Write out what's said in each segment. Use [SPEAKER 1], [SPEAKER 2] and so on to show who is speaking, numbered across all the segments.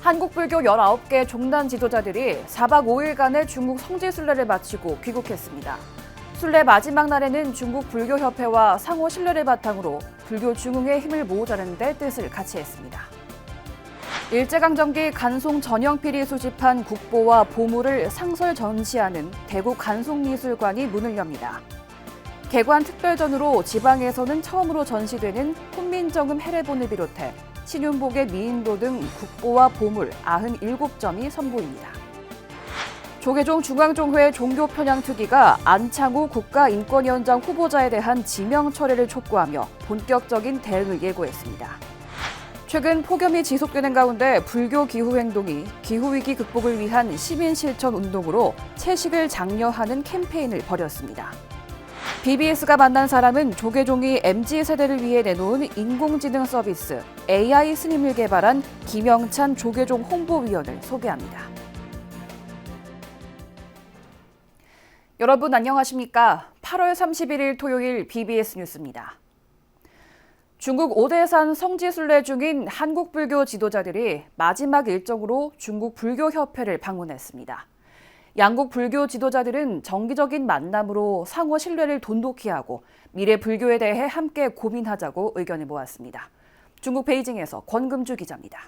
[SPEAKER 1] 한국불교 19개 종단 지도자들이 4박 5일간의 중국 성지순례를 마치고 귀국했습니다. 순례 마지막 날에는 중국 불교협회와 상호 신뢰를 바탕으로 불교 중흥의 힘을 모으자는 데 뜻을 같이 했습니다. 일제강점기 간송 전영필이 수집한 국보와 보물을 상설 전시하는 대구 간송미술관이 문을 엽니다. 개관 특별전으로 지방에서는 처음으로 전시되는 훈민정음 해례본을 비롯해 신윤복의 미인도 등 국보와 보물 97점이 선보입니다. 조계종 중앙종회 종교편향특위가 안창호 국가인권위원장 후보자에 대한 지명 철회를 촉구하며 본격적인 대응을 예고했습니다. 최근 폭염이 지속되는 가운데 불교 기후행동이 기후위기 극복을 위한 시민실천운동으로 채식을 장려하는 캠페인을 벌였습니다. BBS가 만난 사람은 조계종이 MZ세대를 위해 내놓은 인공지능 서비스 AI 스님을 개발한 김영찬 조계종 홍보위원을 소개합니다. 여러분 안녕하십니까? 8월 31일 토요일 BBS 뉴스입니다. 중국 오대산 성지순례 중인 한국 불교 지도자들이 마지막 일정으로 중국 불교협회를 방문했습니다. 양국 불교 지도자들은 정기적인 만남으로 상호 신뢰를 돈독히 하고 미래 불교에 대해 함께 고민하자고 의견을 모았습니다. 중국 베이징에서 권금주 기자입니다.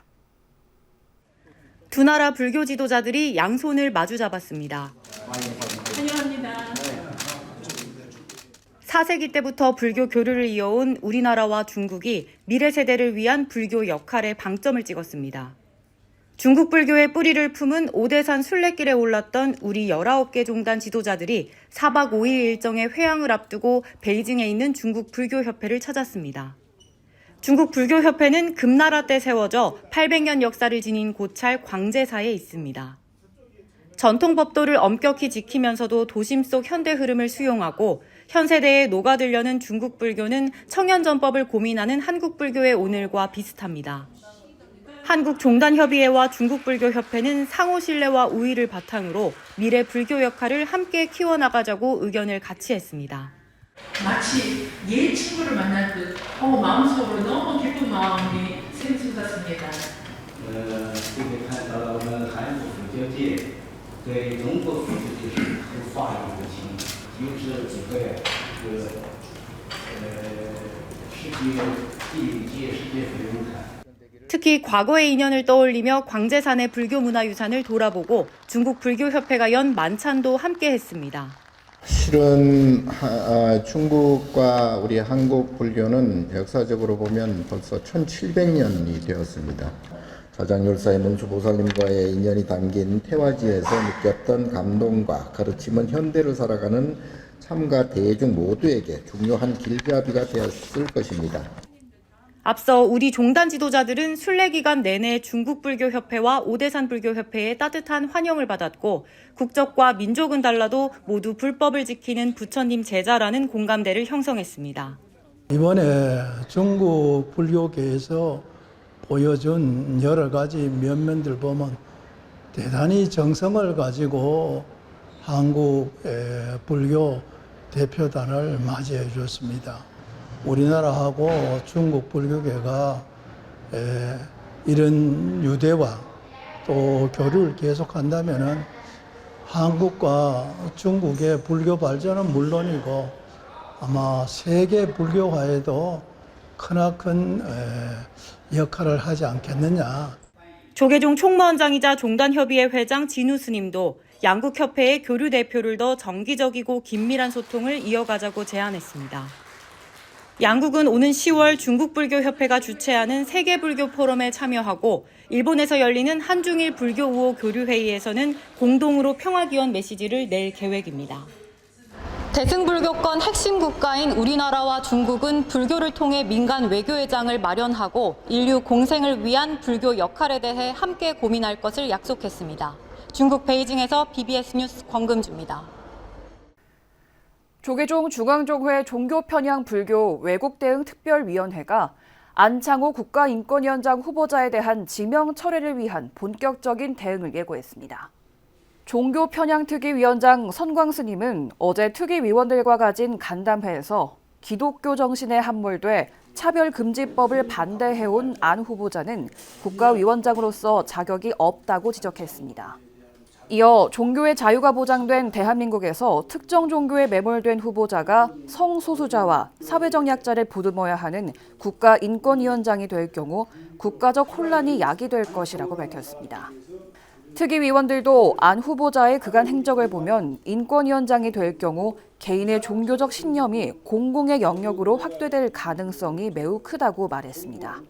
[SPEAKER 2] 두 나라 불교 지도자들이 양손을 마주 잡았습니다.
[SPEAKER 3] 환영합니다.
[SPEAKER 2] 4세기 때부터 불교 교류를 이어온 우리나라와 중국이 미래 세대를 위한 불교 역할에 방점을 찍었습니다. 중국 불교의 뿌리를 품은 오대산 순례길에 올랐던 우리 19개 종단 지도자들이 4박 5일 일정의 회항을 앞두고 베이징에 있는 중국 불교협회를 찾았습니다. 중국 불교협회는 금나라 때 세워져 800년 역사를 지닌 고찰 광제사에 있습니다. 전통 법도를 엄격히 지키면서도 도심 속 현대 흐름을 수용하고 현 세대에 녹아들려는 중국 불교는 청년전법을 고민하는 한국 불교의 오늘과 비슷합니다. 한국종단협의회와 중국불교협회는 상호 신뢰와 우위를 바탕으로 미래 불교 역할을 함께 키워나가자고 의견을 같이 했습니다.
[SPEAKER 3] 마치 옛 친구를 만난 듯 마음속으로 너무 기쁜 마음이 생수같습니다.
[SPEAKER 4] 这个看到了我们韩国佛教界对中国佛教界是很发扬的情，就是这个世界地理界世界佛论坛。
[SPEAKER 2] 특히 과거의 인연을 떠올리며 광제산의 불교문화유산을 돌아보고 중국 불교협회가 연 만찬도 함께 했습니다.
[SPEAKER 5] 실은 중국과 우리 한국 불교는 역사적으로 보면 벌써 1700년이 되었습니다. 가장율사의 문수보살님과의 인연이 담긴 태화지에서 느꼈던 감동과 가르침은 현대를 살아가는 참가 대중 모두에게 중요한 길잡이가 되었을 것입니다.
[SPEAKER 2] 앞서 우리 종단 지도자들은 순례 기간 내내 중국 불교협회와 오대산 불교협회의 따뜻한 환영을 받았고 국적과 민족은 달라도 모두 불법을 지키는 부처님 제자라는 공감대를 형성했습니다.
[SPEAKER 6] 이번에 중국 불교계에서 보여준 여러 가지 면면들 보면 대단히 정성을 가지고 한국 불교 대표단을 맞이해 줬습니다. 우리나라하고 중국 불교계가 이런 유대와 또 교류를 계속한다면 한국과 중국의 불교 발전은 물론이고 아마 세계 불교화에도 크나큰 역할을 하지 않겠느냐.
[SPEAKER 2] 조계종 총무원장이자 종단협의회 회장 진우 스님도 양국협회의 교류 대표를 더 정기적이고 긴밀한 소통을 이어가자고 제안했습니다. 양국은 오는 10월 중국불교협회가 주최하는 세계불교 포럼에 참여하고 일본에서 열리는 한중일 불교 우호 교류회의에서는 공동으로 평화기원 메시지를 낼 계획입니다. 대승불교권 핵심 국가인 우리나라와 중국은 불교를 통해 민간 외교회장을 마련하고 인류 공생을 위한 불교 역할에 대해 함께 고민할 것을 약속했습니다. 중국 베이징에서 BBS 뉴스 권금주입니다.
[SPEAKER 1] 조계종 중앙종회 종교편향 불교 왜곡대응 특별위원회가 안창호 국가인권위원장 후보자에 대한 지명 철회를 위한 본격적인 대응을 예고했습니다. 종교편향특위위원장 선광 스님은 어제 특위위원들과 가진 간담회에서 기독교 정신에 함몰돼 차별금지법을 반대해온 안 후보자는 국가위원장으로서 자격이 없다고 지적했습니다. 이어 종교의 자유가 보장된 대한민국에서 특정 종교에 매몰된 후보자가 성소수자와 사회적 약자를 보듬어야 하는 국가인권위원장이 될 경우 국가적 혼란이 야기될 것이라고 밝혔습니다. 특위위원들도 안 후보자의 그간 행적을 보면 인권위원장이 될 경우 개인의 종교적 신념이 공공의 영역으로 확대될 가능성이 매우 크다고 말했습니다.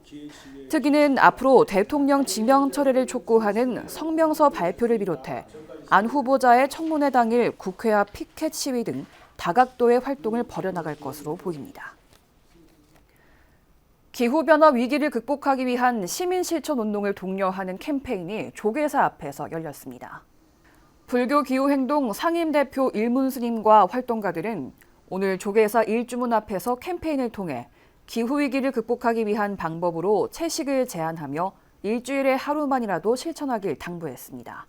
[SPEAKER 1] 특위는 앞으로 대통령 지명 처리를 촉구하는 성명서 발표를 비롯해 안 후보자의 청문회 당일 국회 앞 피켓 시위 등 다각도의 활동을 벌여나갈 것으로 보입니다. 기후변화 위기를 극복하기 위한 시민실천운동을 독려하는 캠페인이 조계사 앞에서 열렸습니다. 불교 기후행동 상임대표 일문스님과 활동가들은 오늘 조계사 일주문 앞에서 캠페인을 통해 기후위기를 극복하기 위한 방법으로 채식을 제한하며 일주일에 하루만이라도 실천하길 당부했습니다.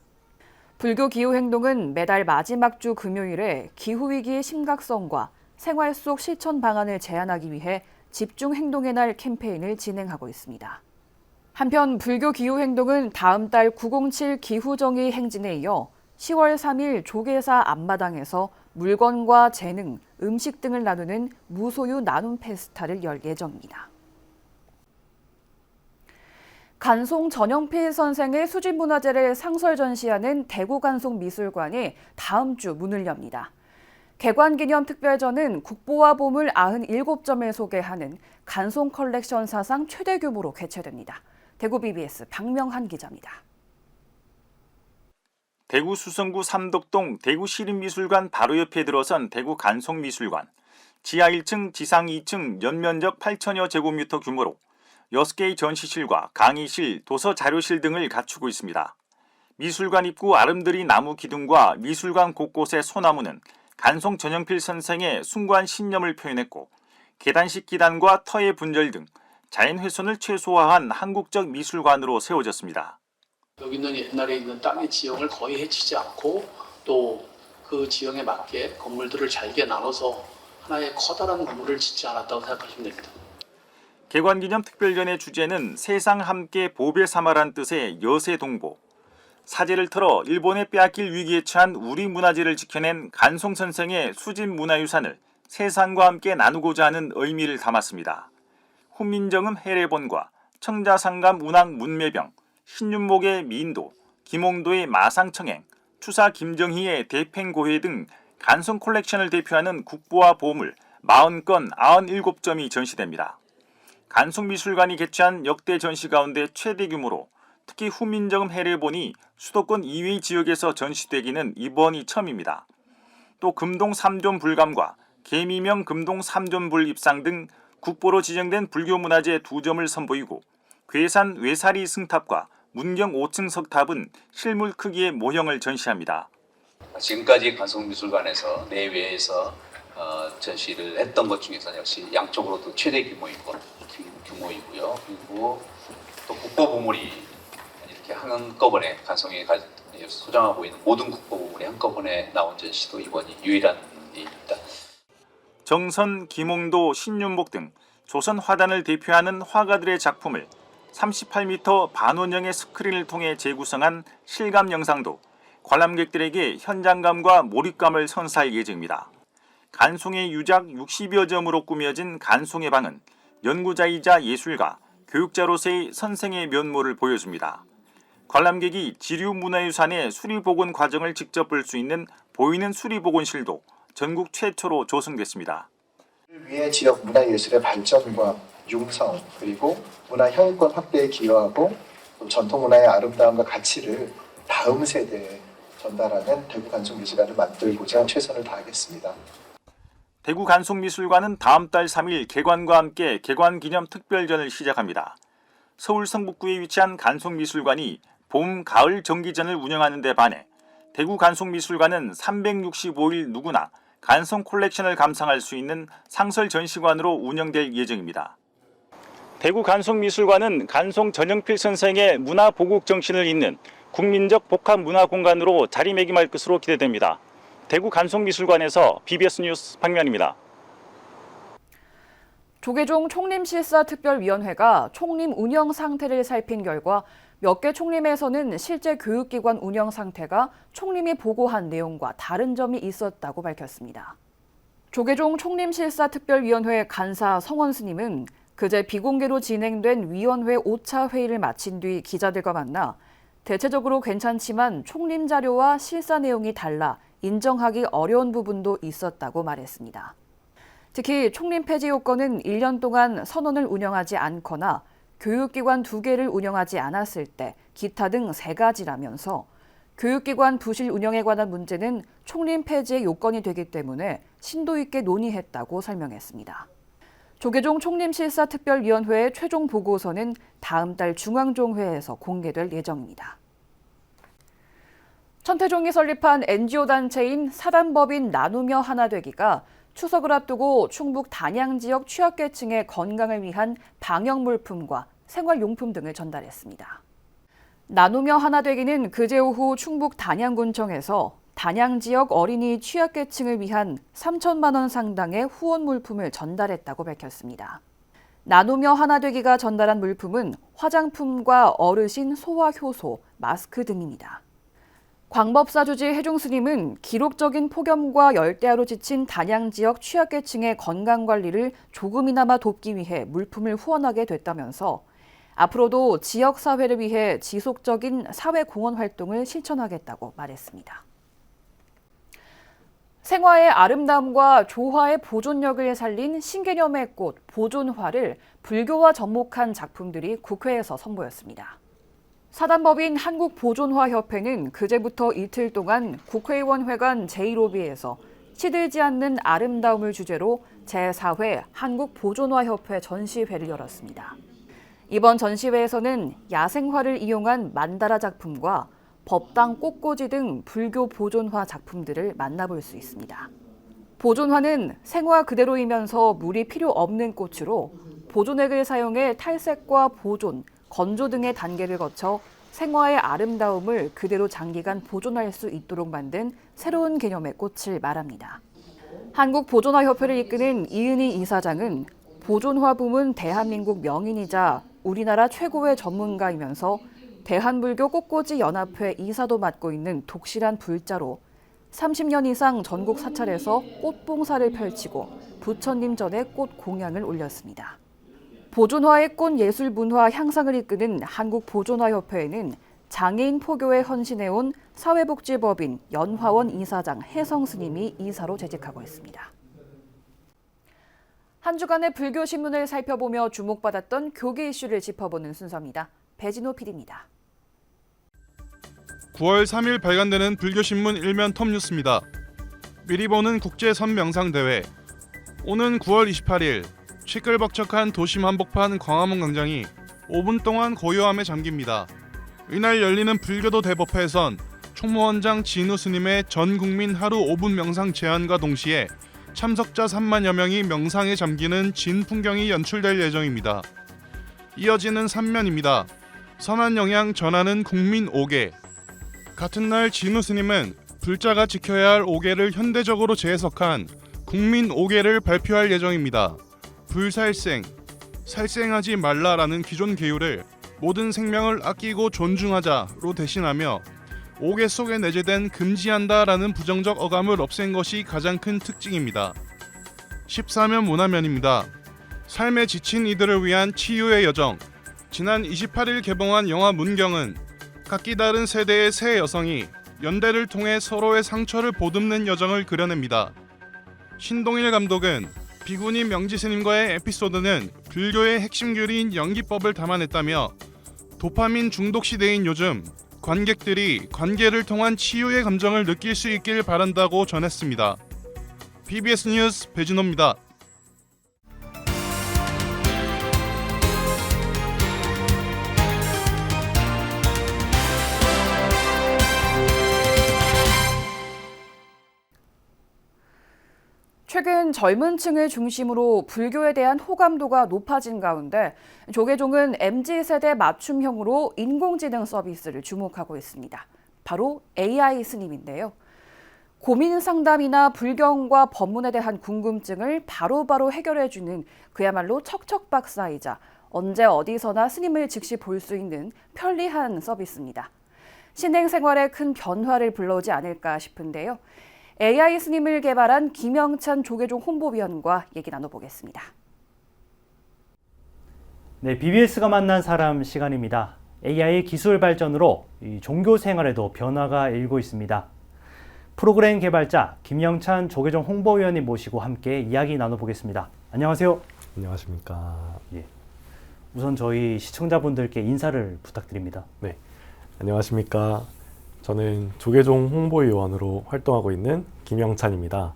[SPEAKER 1] 불교 기후행동은 매달 마지막 주 금요일에 기후위기의 심각성과 생활 속 실천 방안을 제안하기 위해 집중 행동의 날 캠페인을 진행하고 있습니다. 한편 불교 기후행동은 다음 달 907 기후정의 행진에 이어 10월 3일 조계사 앞마당에서 물건과 재능, 음식 등을 나누는 무소유 나눔 페스타를 열 예정입니다. 간송 전영필 선생의 수집문화재를 상설 전시하는 대구간송미술관이 다음 주 문을 엽니다. 개관기념 특별전은 국보와 보물 97점을 소개하는 간송 컬렉션 사상 최대 규모로 개최됩니다. 대구 BBS 박명한 기자입니다.
[SPEAKER 7] 대구 수성구 삼덕동 대구시립미술관 바로 옆에 들어선 대구간송미술관. 지하 1층, 지상 2층, 연면적 8천여 제곱미터 규모로 6개의 전시실과 강의실, 도서 자료실 등을 갖추고 있습니다. 미술관 입구 아름드리 나무 기둥과 미술관 곳곳의 소나무는 간송 전영필 선생의 숭고한 신념을 표현했고 계단식 기단과 터의 분절 등 자연 훼손을 최소화한 한국적 미술관으로 세워졌습니다.
[SPEAKER 8] 여기는 옛날에 있는 땅의 지형을 거의 해치지 않고 또 그 지형에 맞게 건물들을 잘게 나눠서 하나의 커다란 건물을 짓지 않았다고 생각하시면 됩니다.
[SPEAKER 7] 개관기념 특별전의 주제는 세상 함께 보배 삼아란 뜻의 여세 동보. 사제를 털어 일본에 빼앗길 위기에 처한 우리 문화재를 지켜낸 간송 선생의 수집 문화유산을 세상과 함께 나누고자 하는 의미를 담았습니다. 훈민정음 해례본과 청자상감 운항 문매병, 신윤목의 미인도, 김홍도의 마상청행, 추사 김정희의 대팽고회 등 간송 콜렉션을 대표하는 국보와 보물 40건 97점이 전시됩니다. 간송미술관이 개최한 역대 전시 가운데 최대 규모로 특히 훈민정음 해례본이 수도권 이외의 지역에서 전시되기는 이번이 처음입니다. 또 금동 삼존 불감과 계미명 금동 삼존불 입상 등 국보로 지정된 불교문화재 2점을 선보이고 괴산 외사리 승탑과 문경 5층 석탑은 실물 크기의 모형을 전시합니다.
[SPEAKER 9] 지금까지 간송미술관에서 내외에서 전시를 했던 것 중에서 역시 양쪽으로도 최대 규모이고요. 그리고 또 국보보물이 이렇게 한꺼번에 간송에 소장하고 있는 모든 국보보물이 한꺼번에 나온 전시도 이번이 유일한 일입니다.
[SPEAKER 7] 정선, 김홍도, 신윤복 등 조선 화단을 대표하는 화가들의 작품을 38m 반원형의 스크린을 통해 재구성한 실감 영상도 관람객들에게 현장감과 몰입감을 선사할 예정입니다. 간송의 유작 60여 점으로 꾸며진 간송의 방은 연구자이자 예술가, 교육자로서의 선생의 면모를 보여줍니다. 관람객이 지류문화유산의 수리복원 과정을 직접 볼 수 있는 보이는 수리복원실도 전국 최초로 조성됐습니다.
[SPEAKER 10] 위해 지역 문화예술의 발전과 융성 그리고 문화 형권 확대에 기여하고 또 전통문화의 아름다움과 가치를 다음 세대에 전달하는 대구간송미술관을 만들고자 최선을 다하겠습니다.
[SPEAKER 7] 대구간송미술관은 다음 달 3일 개관과 함께 개관기념 특별전을 시작합니다. 서울 성북구에 위치한 간송미술관이 봄, 가을 정기전을 운영하는 데 반해 대구간송미술관은 365일 누구나 간송 콜렉션을 감상할 수 있는 상설 전시관으로 운영될 예정입니다. 대구간송미술관은 간송 전영필 선생의 문화보국 정신을 잇는 국민적 복합문화공간으로 자리매김할 것으로 기대됩니다. 대구간송미술관에서 BBS 뉴스 박면입니다.
[SPEAKER 1] 조계종 총림실사특별위원회가 총림 운영 상태를 살핀 결과 몇 개 총림에서는 실제 교육기관 운영 상태가 총림이 보고한 내용과 다른 점이 있었다고 밝혔습니다. 조계종 총림실사특별위원회 간사 성원 스님은 그제 비공개로 진행된 위원회 5차 회의를 마친 뒤 기자들과 만나 대체적으로 괜찮지만 총림 자료와 실사 내용이 달라 인정하기 어려운 부분도 있었다고 말했습니다. 특히 총림 폐지 요건은 1년 동안 선원을 운영하지 않거나 교육기관 2개를 운영하지 않았을 때 기타 등 3가지라면서 교육기관 부실 운영에 관한 문제는 총림 폐지의 요건이 되기 때문에 심도 있게 논의했다고 설명했습니다. 조계종 총림실사특별위원회의 최종 보고서는 다음 달 중앙종회에서 공개될 예정입니다. 천태종이 설립한 NGO 단체인 사단법인 나누며 하나되기가 추석을 앞두고 충북 단양 지역 취약계층의 건강을 위한 방역물품과 생활용품 등을 전달했습니다. 나누며 하나되기는 그제 오후 충북 단양군청에서 단양 지역 어린이 취약계층을 위한 3천만 원 상당의 후원 물품을 전달했다고 밝혔습니다. 나누며 하나되기가 전달한 물품은 화장품과 어르신 소화효소, 마스크 등입니다. 광법사 주지 해중스님은 기록적인 폭염과 열대야로 지친 단양 지역 취약계층의 건강관리를 조금이나마 돕기 위해 물품을 후원하게 됐다면서 앞으로도 지역사회를 위해 지속적인 사회공헌 활동을 실천하겠다고 말했습니다. 생화의 아름다움과 조화의 보존력을 살린 신개념의 꽃 보존화를 불교와 접목한 작품들이 국회에서 선보였습니다. 사단법인 한국보존화협회는 그제부터 이틀 동안 국회의원회관 제1로비에서 시들지 않는 아름다움을 주제로 제4회 한국보존화협회 전시회를 열었습니다. 이번 전시회에서는 야생화를 이용한 만다라 작품과 법당 꽃꽂이 등 불교 보존화 작품들을 만나볼 수 있습니다. 보존화는 생화 그대로이면서 물이 필요 없는 꽃으로 보존액을 사용해 탈색과 보존, 건조 등의 단계를 거쳐 생화의 아름다움을 그대로 장기간 보존할 수 있도록 만든 새로운 개념의 꽃을 말합니다. 한국보존화협회를 이끄는 이은희 이사장은 보존화 부문 대한민국 명인이자 우리나라 최고의 전문가이면서 대한불교 꽃꽂이 연합회 이사도 맡고 있는 독실한 불자로 30년 이상 전국 사찰에서 꽃봉사를 펼치고 부처님 전에 꽃 공양을 올렸습니다. 보존화의 꽃 예술 문화 향상을 이끄는 한국보존화협회에는 장애인 포교에 헌신해온 사회복지법인 연화원 이사장 혜성 스님이 이사로 재직하고 있습니다. 한 주간의 불교 신문을 살펴보며 주목받았던 교계 이슈를 짚어보는 순서입니다. 배진호 PD입니다.
[SPEAKER 11] 9월 3일 발간되는 불교신문 일면 톱뉴스입니다. 미리 보는 국제선명상대회. 오는 9월 28일 시끌벅적한 도심 한복판 광화문 광장이 5분 동안 고요함에 잠깁니다. 이날 열리는 불교도 대법회에선 총무원장 진우 스님의 전국민 하루 5분 명상 제안과 동시에 참석자 3만여 명이 명상에 잠기는 진 풍경이 연출될 예정입니다. 이어지는 3면입니다. 선한 영향 전하는 국민 5계. 같은 날 진우 스님은 불자가 지켜야 할 5계를 현대적으로 재해석한 국민 5계를 발표할 예정입니다. 불살생, 살생하지 말라라는 기존 계율을 모든 생명을 아끼고 존중하자로 대신하며 5계 속에 내재된 금지한다라는 부정적 어감을 없앤 것이 가장 큰 특징입니다. 14면 문화면입니다. 삶에 지친 이들을 위한 치유의 여정. 지난 28일 개봉한 영화 문경은 각기 다른 세대의 세 여성이 연대를 통해 서로의 상처를 보듬는 여정을 그려냅니다. 신동일 감독은 비구니 명지 스님과의 에피소드는 불교의 핵심 교리인 연기법을 담아냈다며 도파민 중독 시대인 요즘 관객들이 관계를 통한 치유의 감정을 느낄 수 있길 바란다고 전했습니다. PBS 뉴스 배진호입니다.
[SPEAKER 1] 최근 젊은 층을 중심으로 불교에 대한 호감도가 높아진 가운데 조계종은 MZ세대 맞춤형으로 인공지능 서비스를 주목하고 있습니다. 바로 AI 스님인데요. 고민 상담이나 불경과 법문에 대한 궁금증을 바로바로 해결해주는 그야말로 척척박사이자 언제 어디서나 스님을 즉시 볼 수 있는 편리한 서비스입니다. 신행 생활에 큰 변화를 불러오지 않을까 싶은데요. AI 스님을 개발한 김영찬 조계종 홍보위원과 얘기 나눠보겠습니다.
[SPEAKER 12] 네, BBS가 만난 사람 시간입니다. AI 기술 발전으로 이 종교 생활에도 변화가 일고 있습니다. 프로그램 개발자 김영찬 조계종 홍보위원님 모시고 함께 이야기 나눠보겠습니다. 안녕하세요.
[SPEAKER 13] 안녕하십니까.
[SPEAKER 12] 예. 우선 저희 시청자분들께 인사를 부탁드립니다.
[SPEAKER 13] 네, 안녕하십니까. 저는 조계종 홍보위원으로 활동하고 있는 김영찬입니다.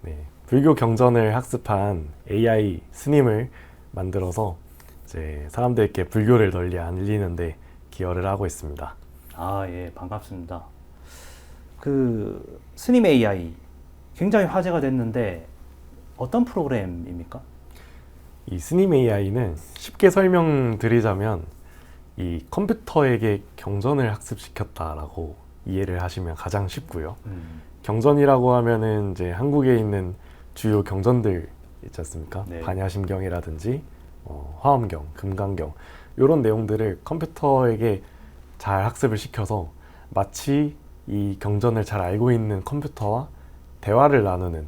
[SPEAKER 13] 네, 불교 경전을 학습한 AI 스님을 만들어서 이제 사람들께 불교를 널리 알리는데 기여를 하고 있습니다.
[SPEAKER 12] 아, 예, 반갑습니다. 그 스님 AI 굉장히 화제가 됐는데 어떤 프로그램입니까?
[SPEAKER 13] 이 스님 AI는 쉽게 설명드리자면 이 컴퓨터에게 경전을 학습시켰다라고 이해를 하시면 가장 쉽고요. 경전이라고 하면은 이제 한국에 있는 주요 경전들 있지 않습니까?
[SPEAKER 12] 네.
[SPEAKER 13] 반야심경이라든지 화엄경, 금강경 이런 내용들을 컴퓨터에게 잘 학습을 시켜서 마치 이 경전을 잘 알고 있는 컴퓨터와 대화를 나누는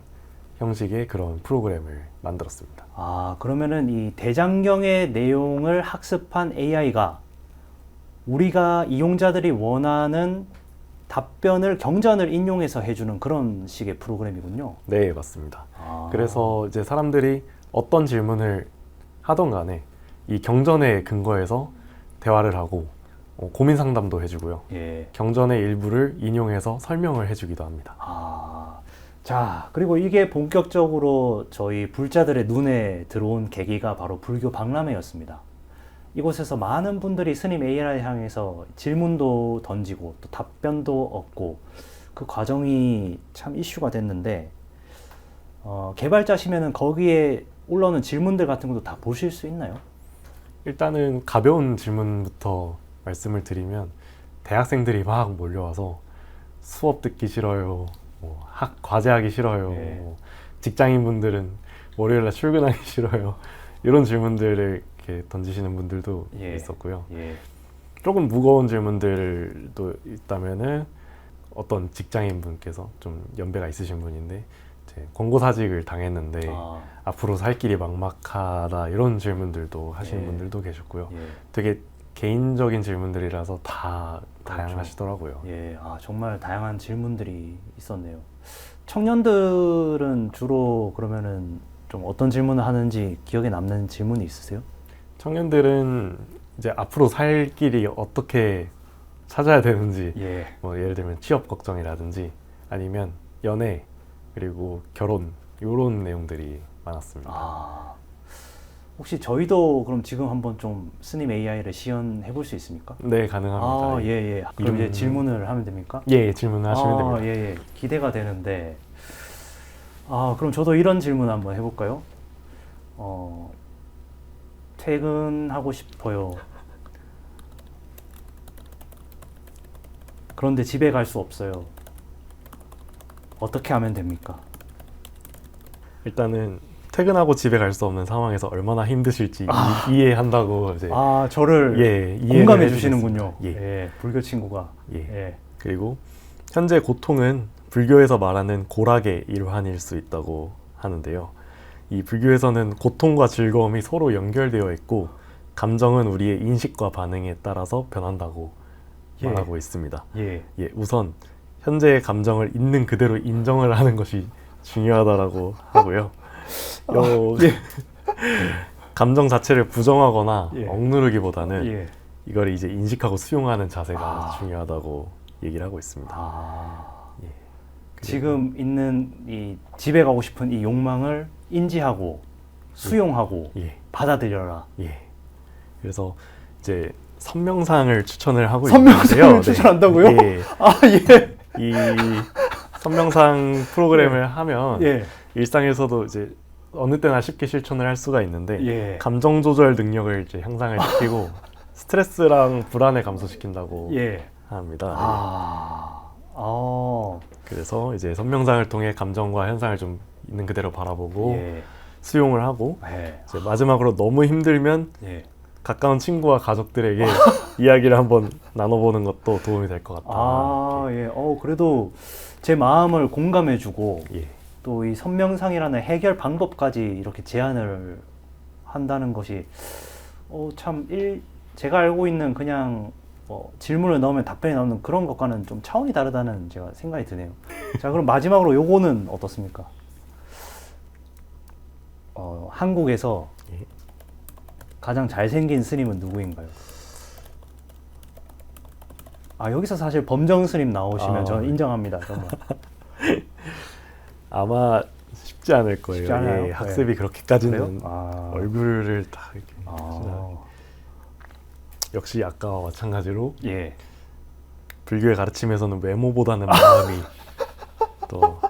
[SPEAKER 13] 형식의 그런 프로그램을 만들었습니다.
[SPEAKER 12] 아, 그러면은 이 대장경의 내용을 학습한 AI가 우리가 이용자들이 원하는 답변을 경전을 인용해서 해주는 그런 식의 프로그램이군요.
[SPEAKER 13] 네, 맞습니다.
[SPEAKER 12] 아.
[SPEAKER 13] 그래서 이제 사람들이 어떤 질문을 하던 간에 이 경전에 근거해서 대화를 하고 고민 상담도 해주고요.
[SPEAKER 12] 예.
[SPEAKER 13] 경전의 일부를 인용해서 설명을 해주기도 합니다.
[SPEAKER 12] 아, 자, 그리고 이게 본격적으로 저희 불자들의 눈에 들어온 계기가 바로 불교 박람회였습니다. 이곳에서 많은 분들이 스님 AI를 향해서 질문도 던지고 또 답변도 얻고 그 과정이 참 이슈가 됐는데 개발자시면은 거기에 올라오는 질문들 같은 것도 다 보실 수 있나요?
[SPEAKER 13] 일단은 가벼운 질문부터 말씀을 드리면 대학생들이 막 몰려와서 수업 듣기 싫어요, 과제하기 싫어요,
[SPEAKER 12] 네.
[SPEAKER 13] 직장인분들은 월요일날 출근하기 싫어요 이런 질문들을 이렇게 던지시는 분들도
[SPEAKER 12] 예.
[SPEAKER 13] 있었고요.
[SPEAKER 12] 예.
[SPEAKER 13] 조금 무거운 질문들도 있다면은 어떤 직장인분께서 좀 연배가 있으신 분인데 이제 권고사직을 당했는데 앞으로 살 길이 막막하다 이런 질문들도 하시는
[SPEAKER 12] 예.
[SPEAKER 13] 분들도 계셨고요.
[SPEAKER 12] 예.
[SPEAKER 13] 되게 개인적인 질문들이라서 다 다양하시더라고요.
[SPEAKER 12] 예, 아, 정말 다양한 질문들이 있었네요. 청년들은 주로 그러면은 좀 어떤 질문을 하는지 기억에 남는 질문이 있으세요?
[SPEAKER 13] 청년들은 이제 앞으로 살 길이 어떻게 찾아야 되는지,
[SPEAKER 12] 예.
[SPEAKER 13] 뭐 예를 들면 취업 걱정이라든지 아니면 연애 그리고 결혼 이런 내용들이 많았습니다.
[SPEAKER 12] 아, 혹시 저희도 그럼 지금 한번 좀 스님 AI를 시연해 볼 수 있습니까?
[SPEAKER 13] 네, 가능합니다.
[SPEAKER 12] 아, 예, 예. 그럼 이제 질문을 하면 됩니까?
[SPEAKER 13] 예, 질문을 하시면 됩니다.
[SPEAKER 12] 예, 예. 기대가 되는데. 아, 그럼 저도 이런 질문 한번 해볼까요? 퇴근하고 싶어요. 그런데 집에 갈 수 없어요. 어떻게 하면 됩니까?
[SPEAKER 13] 일단은 퇴근하고 집에 갈 수 없는 상황에서 얼마나 힘드실지 이해한다고 이제
[SPEAKER 12] 저를 공감해 주시는군요. 예, 불교 친구가.
[SPEAKER 13] 예. 그리고 현재 고통은 불교에서 말하는 고락의 일환일 수 있다고 하는데요. 이 불교에서는 고통과 즐거움이 서로 연결되어 있고 감정은 우리의 인식과 반응에 따라서 변한다고 말하고 있습니다.
[SPEAKER 12] 예.
[SPEAKER 13] 우선 현재의 감정을 있는 그대로 인정을 하는 것이 중요하다라고 하고요. 감정 자체를 부정하거나 억누르기보다는 이걸 이제 인식하고 수용하는 자세가 중요하다고 얘기를 하고 있습니다.
[SPEAKER 12] 지금 있는 이 집에 가고 싶은 이 욕망을 인지하고 수용하고 받아들여라.
[SPEAKER 13] 그래서 이제 선명상을 추천을 하고
[SPEAKER 12] 선명상을
[SPEAKER 13] 있는데요.
[SPEAKER 12] 추천한다고요?
[SPEAKER 13] 예.
[SPEAKER 12] 아, 예.
[SPEAKER 13] 이 선명상 프로그램을 하면 일상에서도 이제 어느 때나 쉽게 실천을 할 수가 있는데 감정 조절 능력을 이제 향상을 시키고 스트레스랑 불안을 감소시킨다고 합니다. 그래서 이제 선명상을 통해 감정과 현상을 좀 있는 그대로 바라보고
[SPEAKER 12] 예.
[SPEAKER 13] 수용을 하고
[SPEAKER 12] 예.
[SPEAKER 13] 이제 마지막으로 너무 힘들면
[SPEAKER 12] 예.
[SPEAKER 13] 가까운 친구와 가족들에게 이야기를 한번 나눠보는 것도 도움이 될 것 같다.
[SPEAKER 12] 아, 예. 그래도 제 마음을 공감해주고
[SPEAKER 13] 예.
[SPEAKER 12] 또 이 선명상이라는 해결 방법까지 이렇게 제안을 한다는 것이 참 제가 알고 있는 그냥 질문을 넣으면 답변이 나오는 그런 것과는 좀 차원이 다르다는 제가 생각이 드네요. 자, 그럼 마지막으로 요거는 어떻습니까? 한국에서
[SPEAKER 13] 예.
[SPEAKER 12] 가장 잘생긴 스님은 누구인가요? 여기서 사실 범정 스님 나오시면 저는 인정합니다. 정말.
[SPEAKER 13] 아마 쉽지 않을 거예요.
[SPEAKER 12] 쉽지 않아요?
[SPEAKER 13] 예, 학습이
[SPEAKER 12] 네.
[SPEAKER 13] 그렇게까지는
[SPEAKER 12] 그래요?
[SPEAKER 13] 얼굴을 다 이렇게 역시 아까와 마찬가지로
[SPEAKER 12] 예.
[SPEAKER 13] 불교의 가르침에서는 외모보다는 마음이 또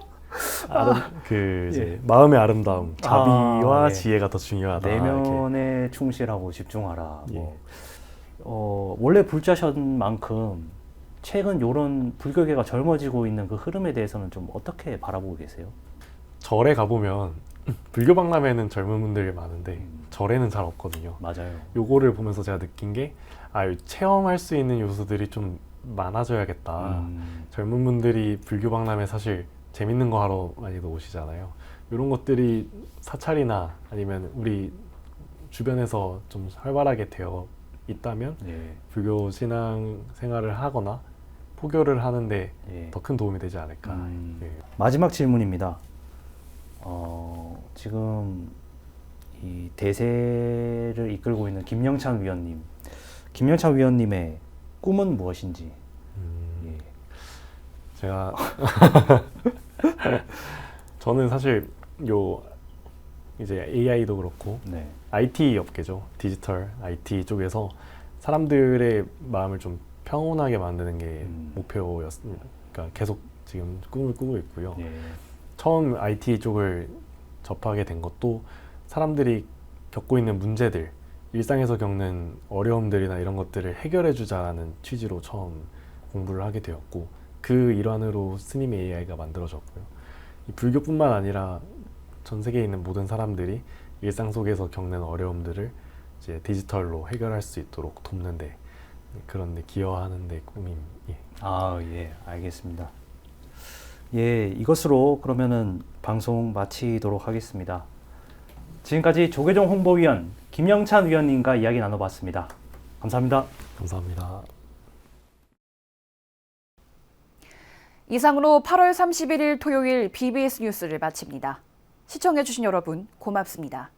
[SPEAKER 13] 이제 마음의 아름다움, 자비와
[SPEAKER 12] 예.
[SPEAKER 13] 지혜가 더 중요하다.
[SPEAKER 12] 내면에 충실하고 집중하라.
[SPEAKER 13] 예.
[SPEAKER 12] 원래 불자셨던 만큼 최근 이런 불교계가 젊어지고 있는 그 흐름에 대해서는 좀 어떻게 바라보고 계세요?
[SPEAKER 13] 절에 가보면 불교 박람회는 젊은 분들이 많은데 절에는 잘 없거든요.
[SPEAKER 12] 맞아요.
[SPEAKER 13] 요거를 보면서 제가 느낀 게 체험할 수 있는 요소들이 좀 많아져야겠다. 젊은 분들이 불교 박람회 사실 재밌는 거 하러 많이도 오시잖아요. 이런 것들이 사찰이나 아니면 우리 주변에서 좀 활발하게 되어 있다면 불교 신앙 생활을 하거나 포교를 하는데 더 큰 도움이 되지 않을까.
[SPEAKER 12] 마지막 질문입니다. 지금 이 대세를 이끌고 있는 김영찬 위원님, 김영찬 위원님의 꿈은 무엇인지?
[SPEAKER 13] 제가 저는 사실 이제 AI도 그렇고 IT 업계죠. 디지털 IT 쪽에서 사람들의 마음을 좀 평온하게 만드는 게 목표였습니다. 그러니까 계속 지금 꿈을 꾸고 있고요. 처음 IT 쪽을 접하게 된 것도 사람들이 겪고 있는 문제들, 일상에서 겪는 어려움들이나 이런 것들을 해결해 주자는 취지로 처음 공부를 하게 되었고, 그 일환으로 스님의 AI가 만들어졌고요. 이 불교뿐만 아니라 전 세계에 있는 모든 사람들이 일상 속에서 겪는 어려움들을 이제 디지털로 해결할 수 있도록 돕는데, 그런 데 기여하는 데 꿈이.
[SPEAKER 12] 예, 알겠습니다. 예, 이것으로 그러면은 방송 마치도록 하겠습니다. 지금까지 조계종 홍보위원 김영찬 위원님과 이야기 나눠봤습니다. 감사합니다.
[SPEAKER 13] 감사합니다.
[SPEAKER 1] 이상으로 8월 31일 토요일 BBS 뉴스를 마칩니다. 시청해주신 여러분 고맙습니다.